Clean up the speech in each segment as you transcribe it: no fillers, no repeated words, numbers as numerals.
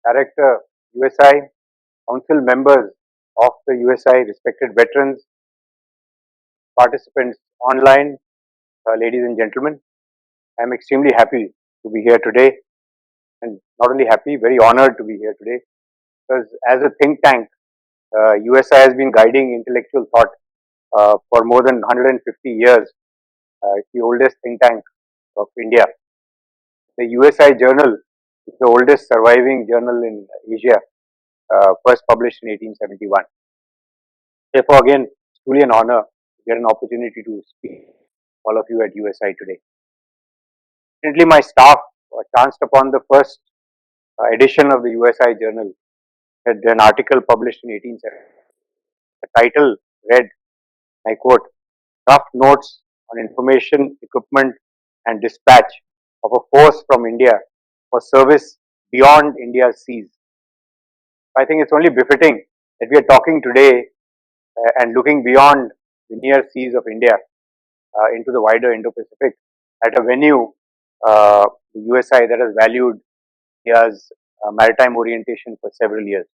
Director, USI, Council members of the USI, respected veterans, participants online, ladies and gentlemen. I am extremely happy to be here today, and not only happy, very honored to be here today, because as a think tank, USI has been guiding intellectual thought for more than 150 years. It's the oldest think tank of India. The USI Journal is the oldest surviving journal in Asia, first published in 1871. Therefore, again, it's truly an honor to get an opportunity to speak to all of you at USI today. Recently, my staff chanced upon the first edition of the USI Journal, had an article published in 1870. The title read, I quote, "Rough Notes on Information, Equipment and Dispatch of a Force from India for Service Beyond India's Seas." I think it's only befitting that we are talking today and looking beyond the near seas of India into the wider Indo-Pacific at a venue, the USI, that has valued India's maritime orientation for several years.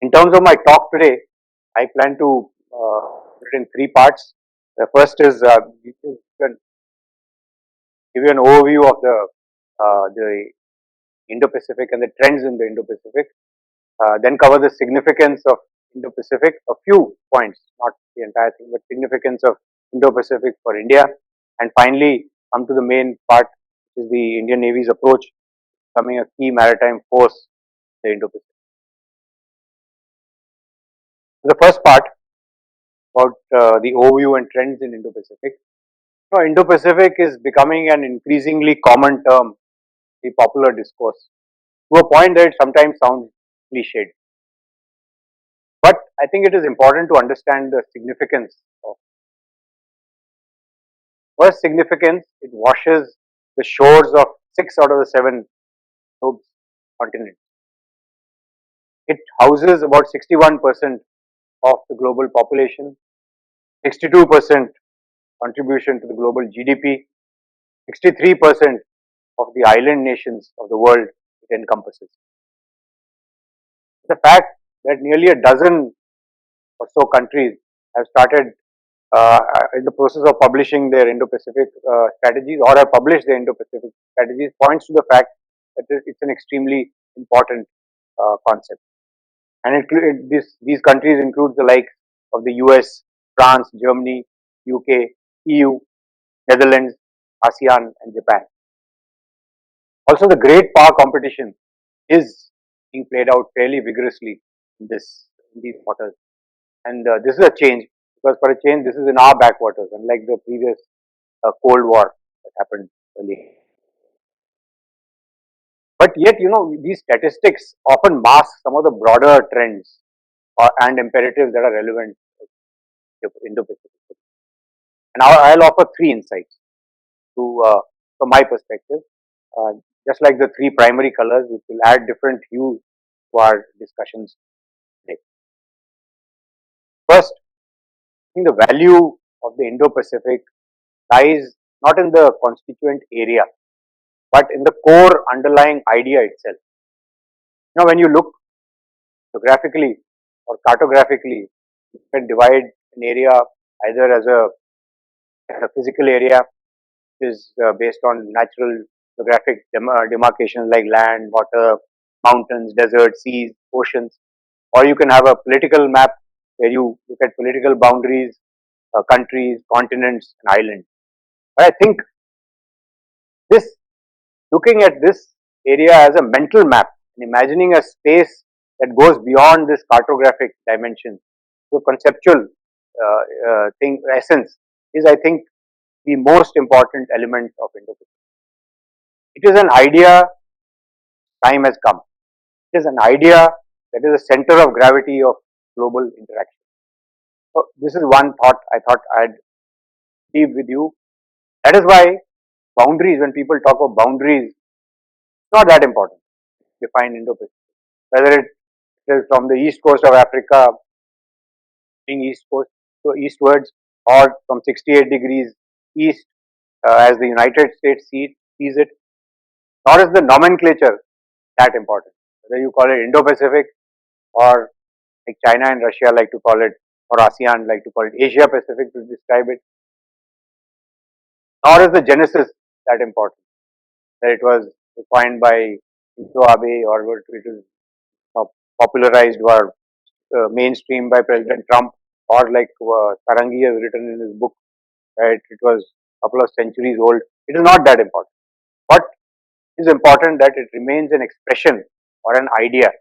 In terms of my talk today, I plan to put it in three parts. The first is give you an overview of the Indo-Pacific and the trends in the Indo-Pacific. Then cover the significance of Indo-Pacific, a few points, not the entire thing, but significance of Indo-Pacific for India. And finally, come to the main part, which is the Indian Navy's approach, becoming a key maritime force in the Indo-Pacific. The first part about the overview and trends in Indo-Pacific. Now, Indo-Pacific is becoming an increasingly common term in popular discourse, to a point that it sometimes sounds cliched. But I think it is important to understand the significance of. First significance, it washes the shores of 6 out of the 7 globes, continents. It houses about 61% of the global population, 62% contribution to the global GDP, 63% of the island nations of the world it encompasses. The fact that nearly a dozen or so countries have started in the process of publishing their Indo-Pacific strategies or have published their Indo-Pacific strategies points to the fact that it's an extremely important concept. And these countries include the likes of the US, France, Germany, UK, EU, Netherlands, ASEAN and Japan. Also, the great power competition is being played out fairly vigorously in these waters. And this is a change, because for a change, this is in our backwaters, unlike the previous Cold War that happened earlier. But yet, these statistics often mask some of the broader trends and imperatives that are relevant to Indo-Pacific. And I'll offer three insights from my perspective. Just like the three primary colors, which will add different hues to our discussions today. First, I think the value of the Indo-Pacific lies not in the constituent area, but in the core underlying idea itself. When you look geographically or cartographically, you can divide an area either as a physical area, which is based on natural geographic demarcations like land, water, mountains, deserts, seas, oceans, or you can have a political map where you look at political boundaries, countries, continents, and islands. But I think looking at this area as a mental map and imagining a space that goes beyond this cartographic dimension, the conceptual essence is, I think, the most important element of Indo-Pacific. It is an idea, time has come. It is an idea that is the center of gravity of global interaction. So this is one thought I thought I'd leave with you. That is why boundaries, when people talk of boundaries, it's not that important to define Indo-Pacific. Whether it is from the east coast of Africa, being eastwards, or from 68 degrees east as the United States sees it, nor is the nomenclature that important. Whether you call it Indo-Pacific or like China and Russia like to call it, or ASEAN like to call it Asia-Pacific to describe it, nor is the genesis that important. That it was coined by Shinzo Abe or it was uh, popularized or mainstream by President Trump, or like Sarangi has written in his book, right? It was a couple of centuries old. It is not that important. What is important that it remains an expression or an idea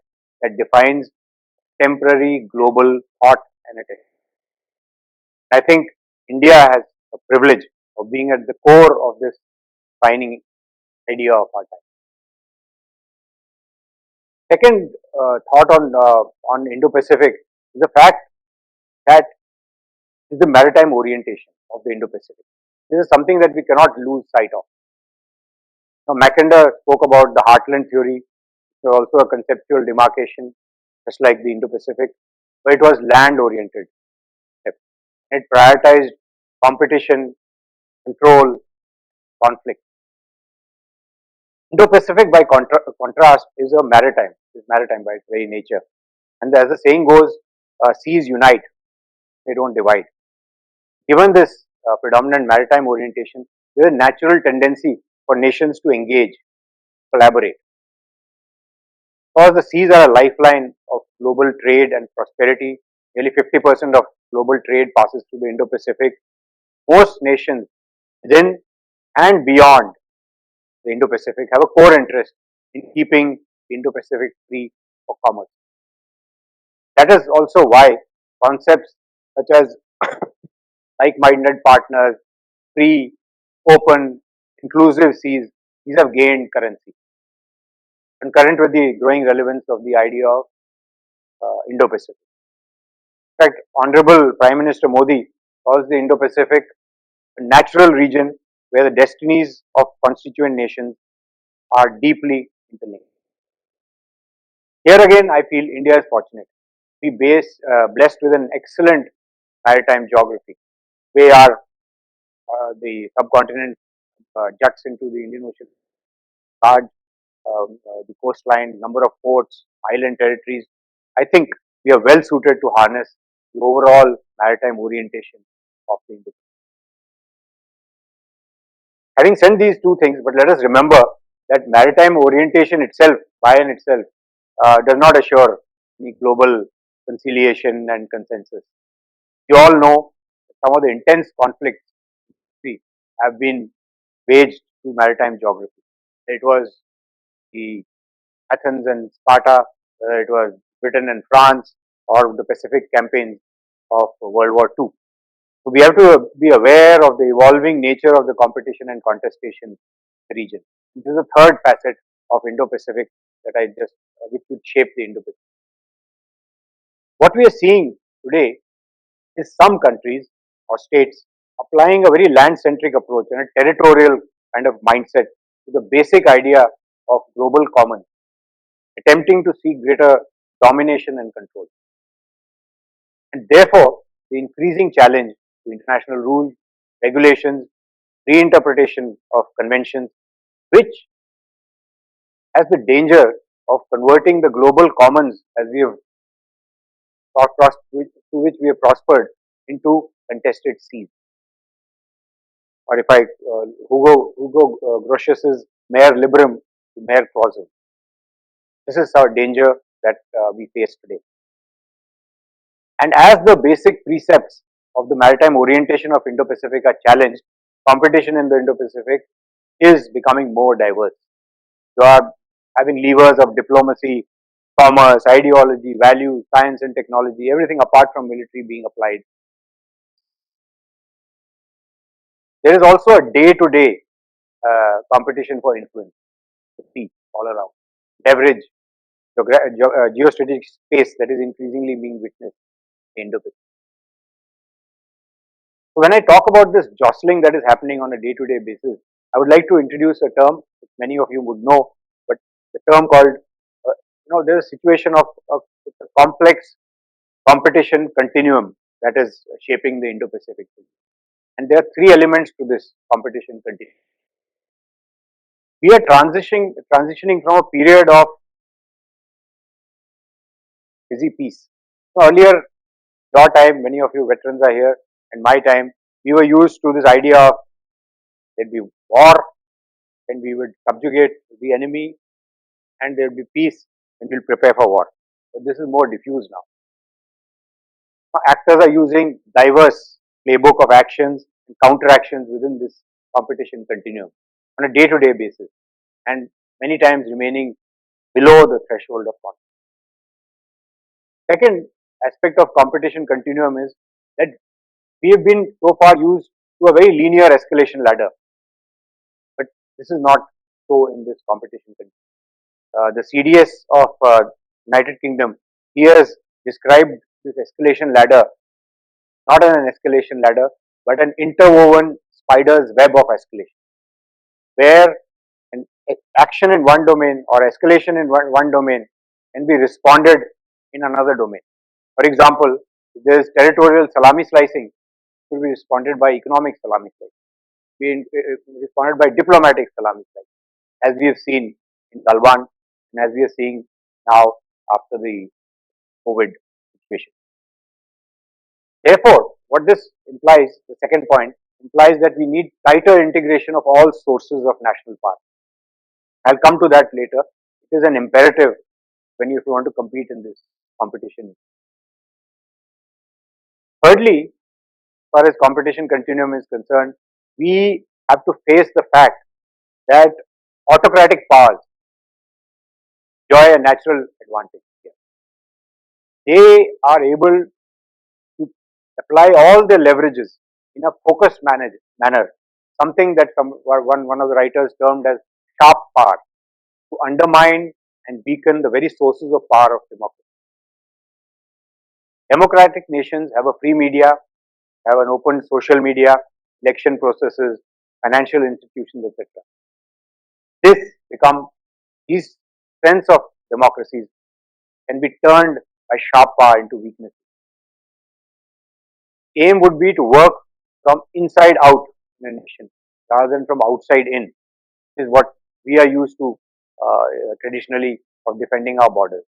that defines temporary global thought and attention. I think India has a privilege of being at the core of this defining idea of our time. Second thought on Indo-Pacific is the fact that is the maritime orientation of the Indo-Pacific. This is something that we cannot lose sight of. Now, Mackinder spoke about the heartland theory. There was also a conceptual demarcation, just like the Indo-Pacific, but it was land-oriented. It prioritized competition, control, conflict. Indo-Pacific, by contrast, is maritime by its very nature. And as the saying goes, seas unite, they don't divide. Given this predominant maritime orientation, there is a natural tendency for nations to engage, collaborate. Because the seas are a lifeline of global trade and prosperity, nearly 50% of global trade passes through the Indo-Pacific. Most nations within and beyond the Indo-Pacific have a core interest in keeping the Indo-Pacific free for commerce. That is also why concepts such as like-minded partners, free, open, inclusive seas, these have gained currency. Concurrent with the growing relevance of the idea of Indo-Pacific. In fact, Honorable Prime Minister Modi calls the Indo-Pacific a natural region where the destinies of constituent nations are deeply interlinked. Here again, I feel India is fortunate. We blessed with an excellent maritime geography. We are the subcontinent juts into the Indian Ocean, large the coastline, number of ports, island territories. I think we are well suited to harness the overall maritime orientation of the Indo. Having said these two things, but let us remember that maritime orientation itself, by and itself, does not assure any global conciliation and consensus. You all know some of the intense conflicts have been waged through maritime geography. It was the Athens and Sparta, whether it was Britain and France, or the Pacific campaigns of World War II. So we have to be aware of the evolving nature of the competition and contestation region. This is the third facet of Indo-Pacific that which would shape the Indo-Pacific. What we are seeing today is some countries or states applying a very land-centric approach and a territorial kind of mindset to the basic idea of global commons, attempting to seek greater domination and control. And therefore, the increasing challenge to international rules, regulations, reinterpretation of conventions, which has the danger of converting the global commons as we have to which we have prospered into contested seas. Or if I Hugo Grotius's Mare Liberum to Mare Clausum. This is our danger that we face today. And as the basic precepts of the maritime orientation of Indo-Pacific are challenged, competition in the Indo-Pacific is becoming more diverse. You are having levers of diplomacy, commerce, ideology, values, science and technology, everything apart from military being applied. There is also a day-to-day competition for influence, the sea all around. Leverage, geostrategic space that is increasingly being witnessed in Indo-Pacific. So when I talk about this jostling that is happening on a day-to-day basis, I would like to introduce a term which many of you would know, but the term called, there's a situation of a complex competition continuum that is shaping the Indo-Pacific. And there are three elements to this competition continuum. We are transitioning from a period of busy peace. So earlier, your time, many of you veterans are here, and my time, we were used to this idea of there'd be war and we would subjugate the enemy, and there'd be peace and we'll prepare for war. But this is more diffuse now. Actors are using diverse playbook of actions and counteractions within this competition continuum on a day-to-day basis, and many times remaining below the threshold of conflict. Second aspect of competition continuum is that we have been so far used to a very linear escalation ladder, but this is not so in this competition continuum. The CDS of United Kingdom, he has described this escalation ladder not as an escalation ladder, but an interwoven spider's web of escalation, where an action in one domain or escalation in one domain can be responded in another domain. For example, if there is territorial salami slicing, it will be responded by economic salami slicing, be responded by diplomatic salami slicing, as we have seen in Galwan and as we are seeing now after the COVID situation. Therefore, what this implies, the second point, implies that we need tighter integration of all sources of national power. I'll come to that later. It is an imperative when you want to compete in this competition. Thirdly, as far as competition continuum is concerned, we have to face the fact that autocratic powers enjoy a natural advantage here. They are able to apply all their leverages in a focused manner, something that one of the writers termed as sharp power, to undermine and weaken the very sources of power of democracy. Democratic nations have a free media, have an open social media, election processes, financial institutions, etc. This become these strengths of democracies can be turned by sharp power into weakness. Aim would be to work from inside out in a nation rather than from outside in. This is what we are used to traditionally of defending our borders.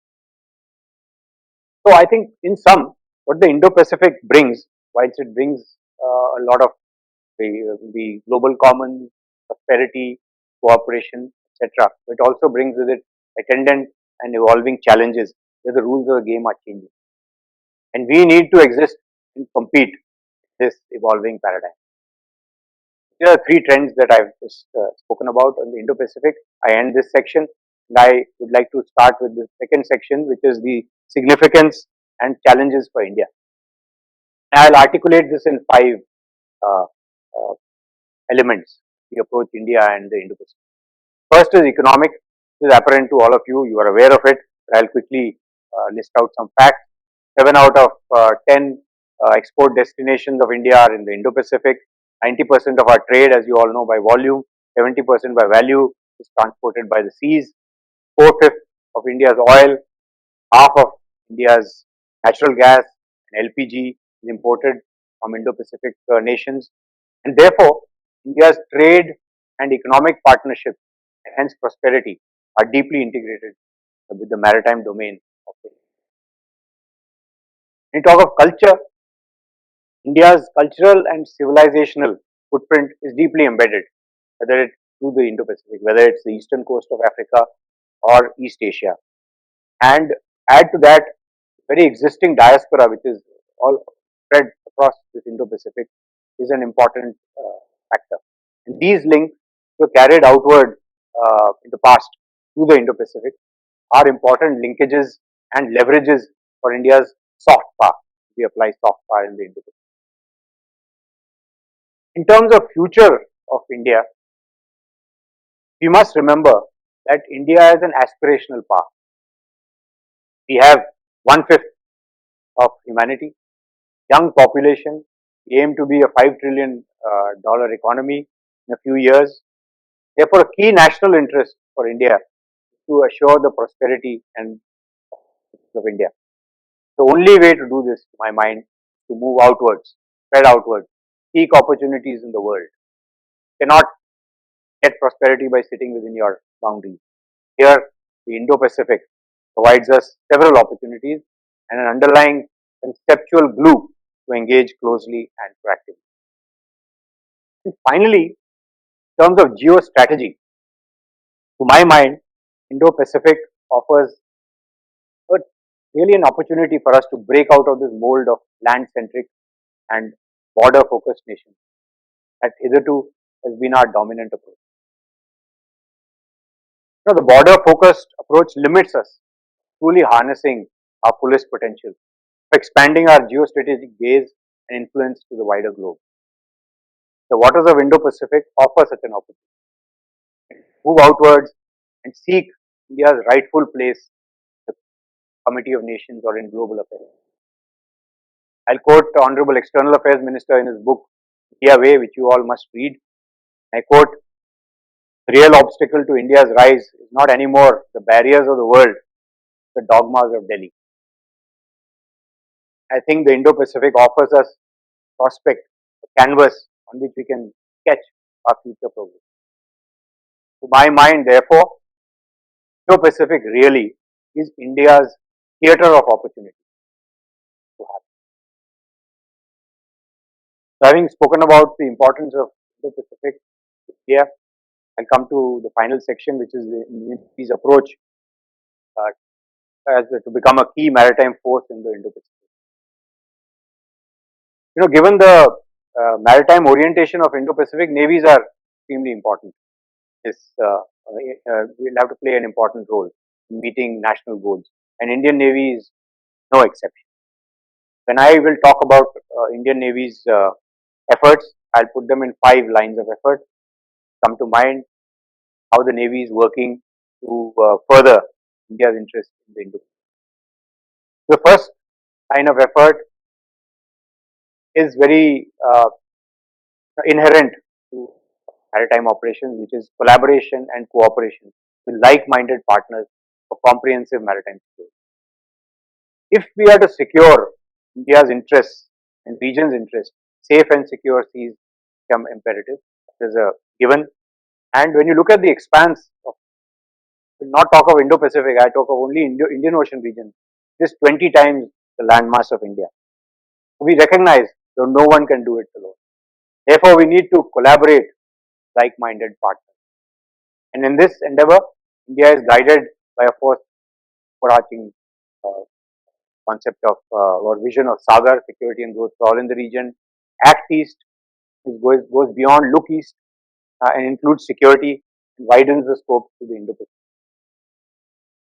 So I think in sum, what the Indo-Pacific brings, whilst it brings a lot of the global commons, prosperity, cooperation, etc., it also brings with it attendant and evolving challenges where the rules of the game are changing. And we need to exist and compete in this evolving paradigm. There are three trends that I've just spoken about on the Indo-Pacific. I end this section and I would like to start with the second section, which is the significance and challenges for India. I'll articulate this in five uh, uh, elements. We approach India and the Indo-Pacific. First is economic. This is apparent to all of you. You are aware of it. I'll quickly list out some facts. 7 out of 10 export destinations of India are in the Indo-Pacific. 90% of our trade, as you all know, by volume, 70% by value is transported by the seas. 4/5 of India's oil, half of India's natural gas and LPG is imported from Indo-Pacific nations. And therefore, India's trade and economic partnerships and hence prosperity are deeply integrated with the maritime domain of India. When you talk of culture, India's cultural and civilizational footprint is deeply embedded, whether it's through the Indo-Pacific, whether it's the eastern coast of Africa or East Asia. And add to that, very existing diaspora, which is all spread across this Indo-Pacific, is an important factor. And these links were carried outward in the past to the Indo-Pacific are important linkages and leverages for India's soft power. We apply soft power in the Indo-Pacific. In terms of future of India, we must remember that India is an aspirational power. We have 1/5 of humanity, young population, we aim to be a $5 trillion economy in a few years. Therefore, a key national interest for India is to assure the prosperity and of India. The only way to do this, to my mind, is to move outwards, spread outwards, seek opportunities in the world. Cannot get prosperity by sitting within your boundaries. Here, the Indo-Pacific provides us several opportunities and an underlying conceptual glue to engage closely and proactively. And finally, in terms of geostrategy, to my mind, Indo-Pacific offers a, really an opportunity for us to break out of this mold of land-centric and border-focused nations that hitherto has been our dominant approach. The border-focused approach limits us truly harnessing our fullest potential, expanding our geostrategic gaze and influence to the wider globe. The waters of Indo-Pacific offer such an opportunity. Move outwards and seek India's rightful place in the Committee of Nations or in global affairs. I'll quote the Honorable External Affairs Minister in his book, India Way, which you all must read. I quote, the real obstacle to India's rise is not anymore the barriers of the world, the dogmas of Delhi. I think the Indo-Pacific offers us prospect, a canvas on which we can sketch our future progress. To my mind, therefore, Indo-Pacific really is India's theatre of opportunity. So, having spoken about the importance of Indo-Pacific to India, I'll come to the final section, which is the Navy's approach to become a key maritime force in the Indo-Pacific. Given the maritime orientation of Indo-Pacific, navies are extremely important. Will have to play an important role in meeting national goals, and Indian Navy is no exception. When I will talk about Indian Navy's efforts, I'll put them in 5 lines of effort. Come to mind how the Navy is working to further India's interest in the Indo-Pacific. The first line of effort is very inherent to maritime operations, which is collaboration and cooperation with like-minded partners for comprehensive maritime security. If we are to secure India's interests and region's interests, safe and secure seas become imperative. It is a given. And when you look at the expanse of, will not talk of Indo-Pacific, I talk of only Indian Ocean region, it is 20 times the landmass of India. We recognize that no one can do it alone. Therefore, we need to collaborate like-minded partners. And in this endeavor, India is guided by a fourth overarching concept of or vision of Sagar, security and growth for all in the region. Act East goes beyond look East and includes security and widens the scope to the Indo-Pacific.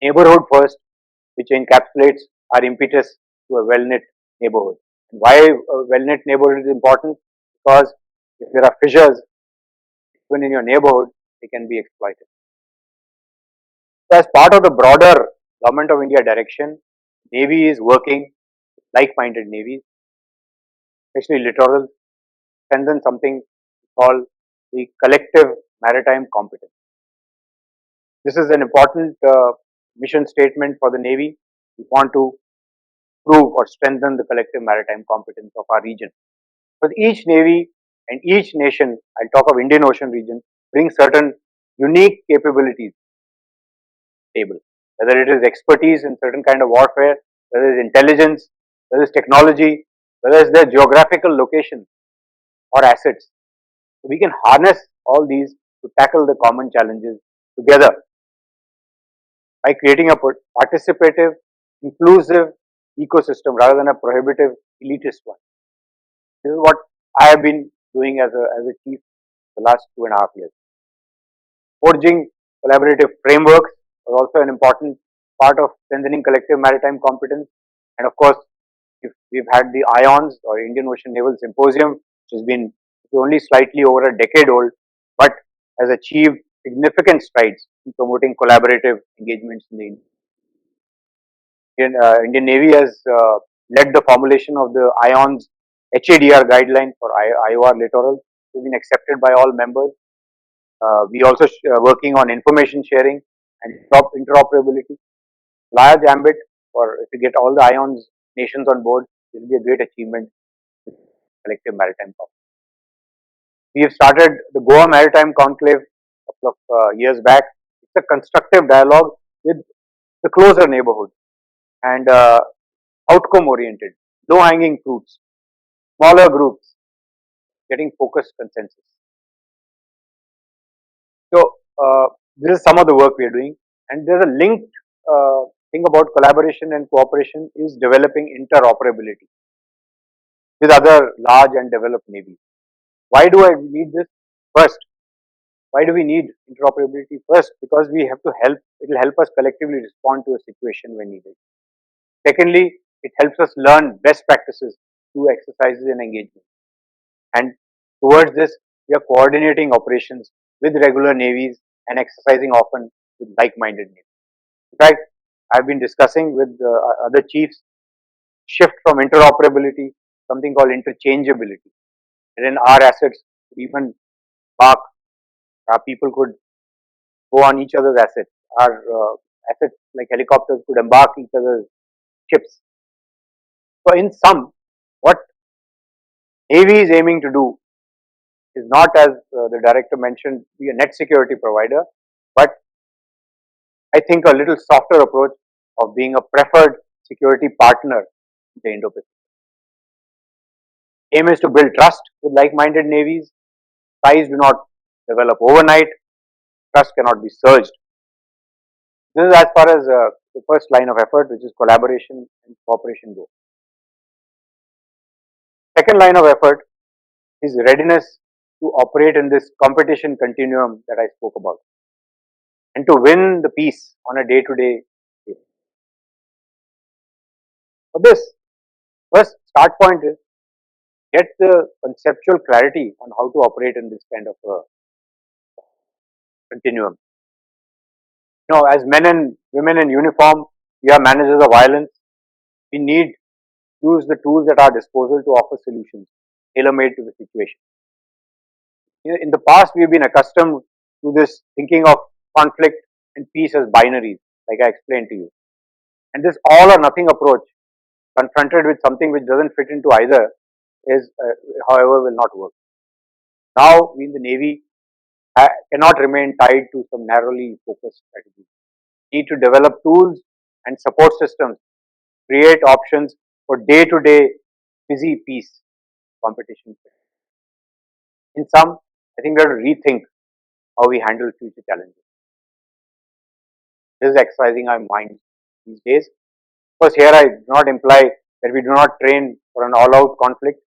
Neighborhood first, which encapsulates our impetus to a well-knit neighborhood. And why a well-knit neighborhood is important? Because if there are fissures even in your neighborhood, they can be exploited. So, as part of the broader Government of India direction, Navy is working like-minded navies, especially littoral, strengthen something called the collective maritime competence. This is an important mission statement for the Navy. We want to prove or strengthen the collective maritime competence of our region. But each Navy and each nation, I'll talk of Indian Ocean region, brings certain unique capabilities table. Whether it is expertise in certain kind of warfare, whether it is intelligence, whether it is technology, whether it is their geographical location or assets. So we can harness all these to tackle the common challenges together by creating a participative, inclusive ecosystem rather than a prohibitive, elitist one. This is what I have been doing as a chief the last 2.5 years. Forging collaborative frameworks was also an important part of strengthening collective maritime competence. And of course, if we've had the IONS or Indian Ocean Naval Symposium, which has been only slightly over a decade old, but has achieved significant strides in promoting collaborative engagements in the Indian Navy has led the formulation of the IONS HADR guideline for IOR littoral. It has been accepted by all members. We also working on information sharing and interoperability. Large ambit for if you get all the IONS nations on board, it will be a great achievement in collective maritime competence. We have started the Goa Maritime Conclave couple of years back. It's a constructive dialogue with the closer neighborhood and outcome oriented, low hanging fruits, smaller groups getting focused consensus. So, this is some of the work we are doing, and there's a linked thing about collaboration and cooperation is developing interoperability with other large and developed navies. Why do I need this? First, why do we need interoperability? First, because we have to help, it will help us collectively respond to a situation when needed. Secondly, it helps us learn best practices through exercises and engagement. And towards this, we are coordinating operations with regular navies and exercising often with like-minded navies. In fact, I've been discussing with other chiefs shift from interoperability, something called interchangeability, wherein our assets could even park, our people could go on each other's assets. Our assets like helicopters could embark each other's ships. So in sum, what Navy is aiming to do is not, as the director mentioned, be a net security provider, but I think a little softer approach of being a preferred security partner in the Indo-Pacific. Aim is to build trust with like-minded navies. Ties do not develop overnight. Trust cannot be surged. This is as far as the first line of effort, which is collaboration and cooperation, go. Second line of effort is readiness to operate in this competition continuum that I spoke about and to win the peace on a day-to-day basis. For this, first start point is get the conceptual clarity on how to operate in this kind of continuum. You know, as men and women in uniform, we are managers of violence. We need to use the tools at our disposal to offer solutions tailor-made to the situation. In the past, we have been accustomed to this thinking of conflict and peace as binaries, like I explained to you. And this all or nothing approach, confronted with something which doesn't fit into either, is, however, will not work. Now, we in the Navy cannot remain tied to some narrowly focused strategy. We need to develop tools and support systems, create options for day-to-day busy peace competition. In sum, I think we have to rethink how we handle future challenges. This is exercising our minds these days. Of course, here I do not imply that we do not train for an all-out conflict.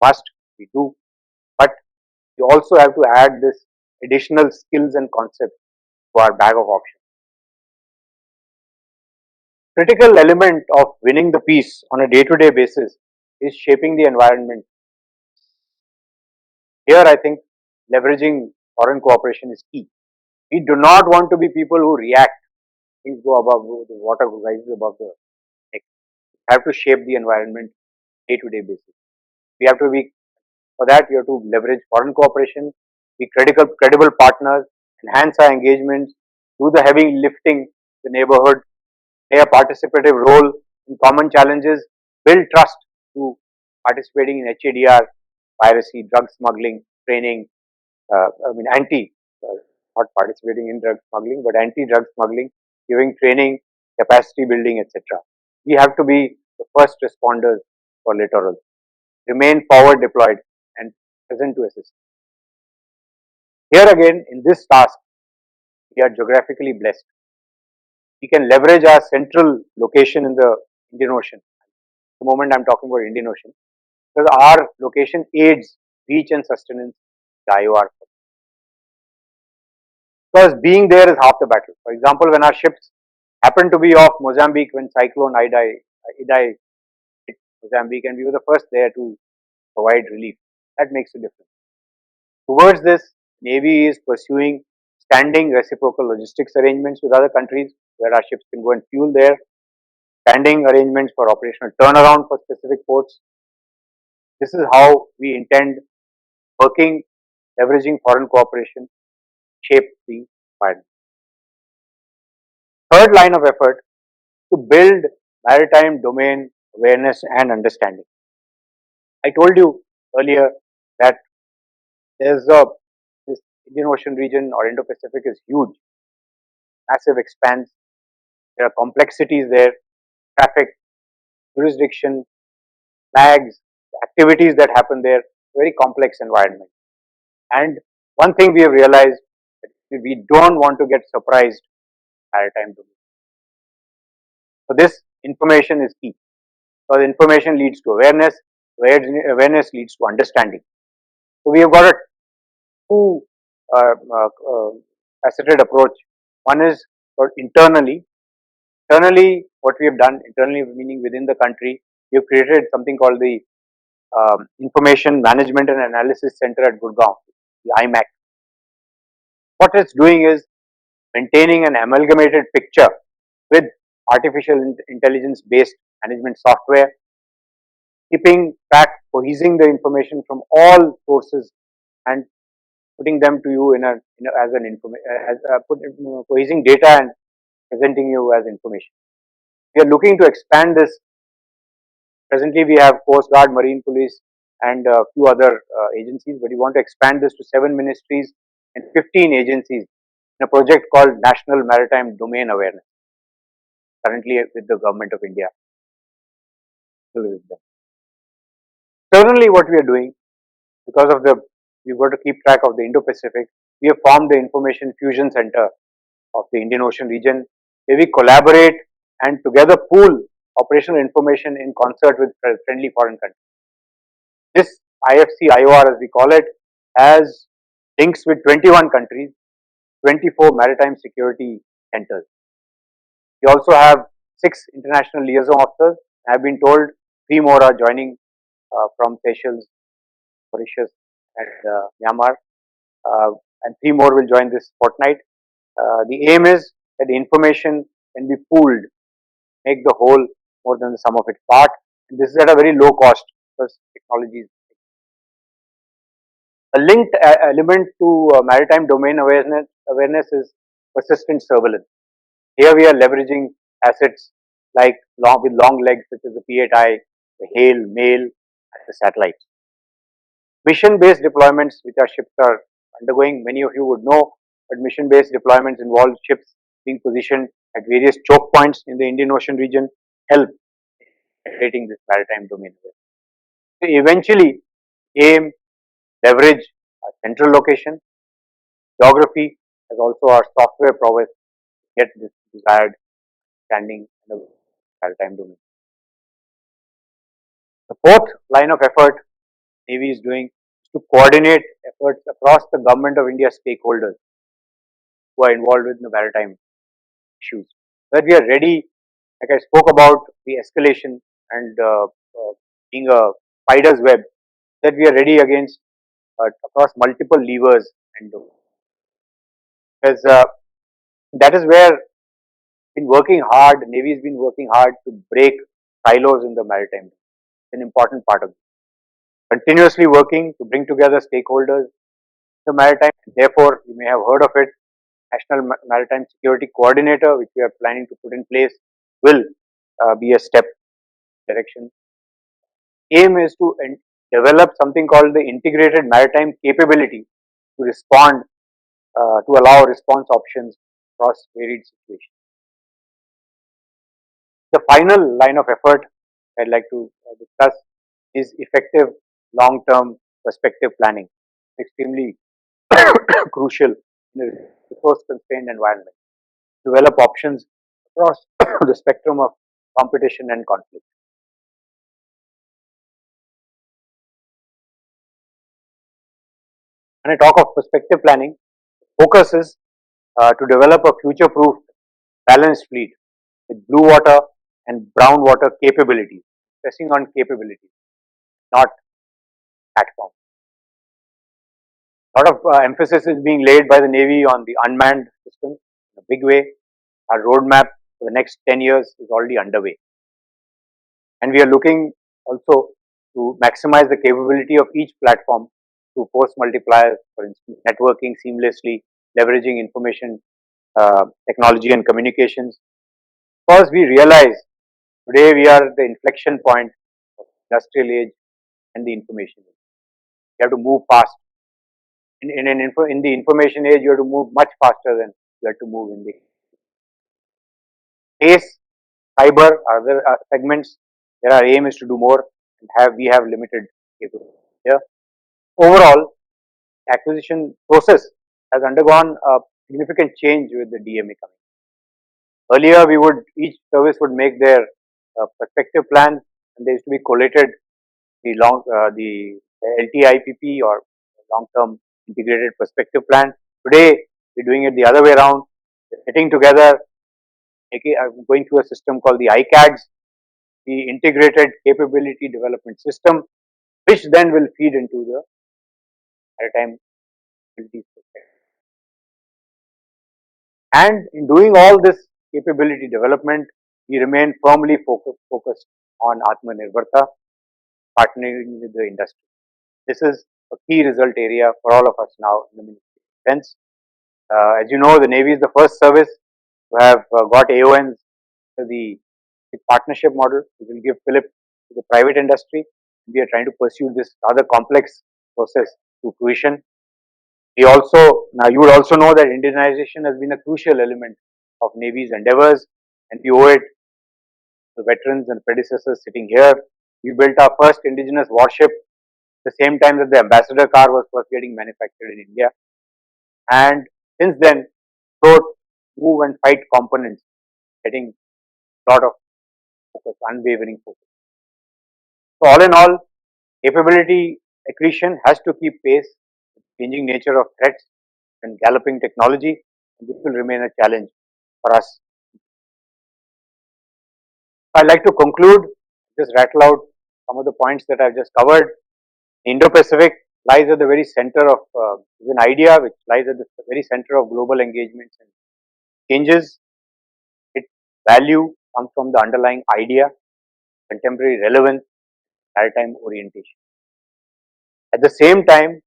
Must, we do. But we also have to add this additional skills and concepts to our bag of options. Critical element of winning the peace on a day-to-day basis is shaping the environment. Here, I think leveraging foreign cooperation is key. We do not want to be people who react. Things go above, the water rises above the neck. We have to shape the environment day-to-day basis. We have to be, for that, we have to leverage foreign cooperation, be credible partners, enhance our engagements, do the heavy lifting in the neighborhood, play a participative role in common challenges, build trust through participating in HADR, piracy, drug smuggling, training, not participating in drug smuggling, but anti-drug smuggling, giving training, capacity building, etc. We have to be the first responders for littoral. Remain forward deployed and present to assist. Here again, in this task, we are geographically blessed. We can leverage our central location in the Indian Ocean. At the moment I'm talking about Indian Ocean, because our location aids reach and sustenance the IOR. Because being there is half the battle. For example, when our ships happen to be off Mozambique when Cyclone Idai hit Mozambique, and we were the first there to provide relief, that makes a difference. Towards this, Navy is pursuing standing reciprocal logistics arrangements with other countries where our ships can go and fuel there, standing arrangements for operational turnaround for specific ports. This is how we intend working, leveraging foreign cooperation, shape the environment. Third line of effort, to build maritime domain awareness and understanding. I told you earlier that there's this Indian Ocean region or Indo-Pacific is huge, massive expanse. There are complexities there, traffic, jurisdiction, flags, activities that happen there, very complex environment. And one thing we have realized, that we don't want to get surprised maritime domain. So this information is key, because information leads to awareness, awareness leads to understanding. So we have got a two uh, uh, uh, faceted approach. One is for internally. Internally, what we have done, internally meaning within the country, we have created something called the Information Management and Analysis Center at Gurgaon, the IMAC. What it's doing is maintaining an amalgamated picture with artificial intelligence based management software, keeping track, cohesing the information from all sources and putting them to you as an cohesing data and presenting you as information. We are looking to expand this. Presently, we have Coast Guard, Marine Police, and a few other agencies, but we want to expand this to 7 ministries and 15 agencies in a project called National Maritime Domain Awareness, currently with the Government of India. Certainly, what we are doing, because of we've got to keep track of the Indo-Pacific, we have formed the Information Fusion Center of the Indian Ocean region, where we collaborate and together pool operational information in concert with friendly foreign countries. This IFC IOR, as we call it, has links with 21 countries, 24 maritime security centers. We also have 6 international liaison officers. I have been told 3 more are joining from Seychelles, Mauritius, and Myanmar, and 3 more will join this fortnight. The aim is that the information can be pooled, make the whole more than the sum of its part. And this is at a very low cost, because technology is a linked element to maritime domain awareness is persistent surveillance. Here we are leveraging assets like with long legs such as the P8I, the HAIL, MAIL, and the satellites. Mission-based deployments, which our ships are undergoing, many of you would know, but mission-based deployments involve ships being positioned at various choke points in the Indian Ocean region, help in creating this maritime domain awareness. So eventually, aim, leverage our central location, geography, as also our software prowess to get this desired standing in the maritime domain. The fourth line of effort Navy is doing is to coordinate efforts across the Government of India stakeholders who are involved with the maritime issues. So that we are ready, like I spoke about the escalation and being a spider's web, that we are ready against across multiple levers and because that is where been working hard. Navy has been working hard to break silos in the maritime. It's an important part of it. Continuously working to bring together stakeholders in the maritime. Therefore, you may have heard of it. National Maritime Security Coordinator, which we are planning to put in place, will be a step direction. Aim is to develop something called the integrated maritime capability to respond, to allow response options across varied situations. The final line of effort I'd like to discuss is effective long-term perspective planning, extremely crucial in a resource-constrained environment. Develop options across the spectrum of competition and conflict. When I talk of perspective planning, focus is to develop a future-proof, balanced fleet with blue water and brown water capabilities, stressing on capabilities, not platform. A lot of emphasis is being laid by the Navy on the unmanned systems in a big way. Our roadmap for the next 10 years is already underway. And we are looking also to maximize the capability of each platform through force multipliers, for instance, networking seamlessly, leveraging information technology and communications. Because we realize today we are at the inflection point of industrial age and the information age. We have to move fast. in the information age, you have to move much faster than you have to move in the space, cyber, other segments. There our aim is to do more and we have limited capability here. Overall, acquisition process has undergone a significant change with the DMA coming. Earlier, each service would make their perspective plans, and they used to be collated the LTIPP or long-term integrated perspective plan. Today, we're doing it the other way around. We're sitting together, going through a system called the ICADS, the Integrated Capability Development System, which then will feed into the maritime capabilities perspective. And in doing all this capability development, we remain firmly focused on Atmanirbharta, partnering with the industry. This is a key result area for all of us now in the Ministry of Defence. As you know, the Navy is the first service to have got AONs to the partnership model, which will give fillip to the private industry. We are trying to pursue this rather complex process to fruition. Now you would also know that Indigenization has been a crucial element of Navy's endeavors, and we owe it to the veterans and predecessors sitting here. We built our first indigenous warship at the same time that the Ambassador car was first getting manufactured in India. And since then, float, move and fight components getting a lot of focus, unwavering focus. So all in all, capability accretion has to keep pace with the changing nature of threats and galloping technology, and this will remain a challenge for us. I'd like to conclude, just rattle out some of the points that I've just covered. The Indo-Pacific lies at the very center of is an idea which lies at the very center of global engagements and changes. Its value comes from the underlying idea, contemporary relevance, maritime orientation. At the same time,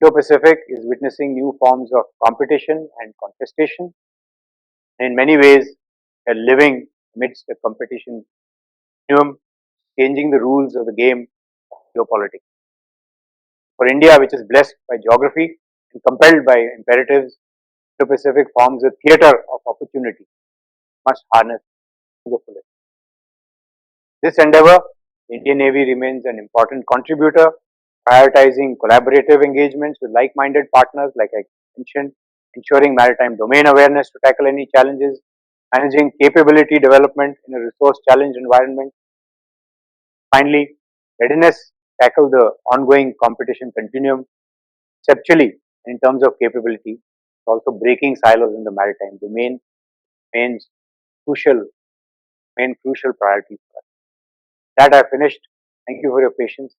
Indo-Pacific is witnessing new forms of competition and contestation. In many ways, we are living amidst a competition continuum, changing the rules of the game of geopolitics. For India, which is blessed by geography and compelled by imperatives, Indo-Pacific forms a theatre of opportunity must harness to the fullest. This endeavour, the Indian Navy remains an important contributor, prioritizing collaborative engagements with like-minded partners, like I mentioned, ensuring maritime domain awareness to tackle any challenges, managing capability development in a resource-challenged environment. Finally, readiness to tackle the ongoing competition continuum conceptually in terms of capability, also breaking silos in the maritime domain remains crucial priorities for us. That I finished. Thank you for your patience.